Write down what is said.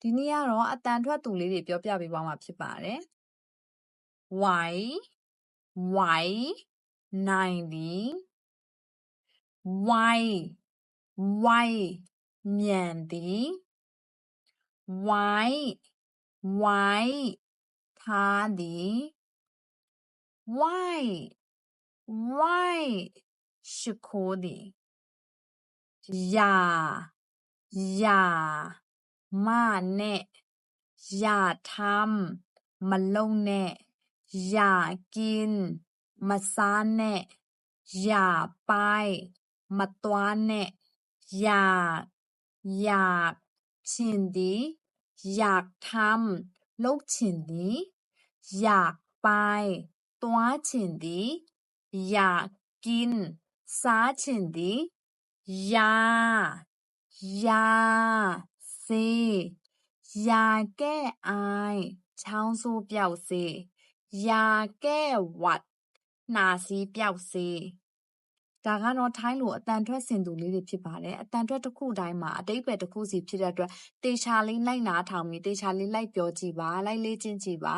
ဒီနေ့ကတော့အတန်ထွက်သူလေးတွေပြောပြပေးသွားမှာဖြစ်ပါတယ်။ไหวနိုင်သည်ไหวမြန်သည်ไหวထားသည်ไหวရှိခိုးသည်อย่าမနဲ့อย่าทำမလုပ်နဲ့อย่ากินမစားနဲ့อย่าไปမသွားနဲ့อยากချင်သည်อยากทำလုပ်ချင်သည်อยากไปသွားချင်သည်อยากกินစားချင်သည်ยาဆေးยาแก้ไอချောင်းဆိုးပြောက်ဆေးยาแก้หวัดနှာစေးပြောက်ဆေးဒါကတော့ထိုင်းလိုအတန်ထွက်စင်သူလေးတွေဖြစ်ပါတယ်အတန်ထွက်တစ်ခုတိုင်းမှာအတိတ်ပဲတစ်ခုစီဖြစ်တဲ့အတွက်တေချာလေးလိုက်နာထောင်ပြီးတေချာလေးလိုက်ပြောကြည့်ပါလိုက်လေ့ကျင့်ကြည့်ပါ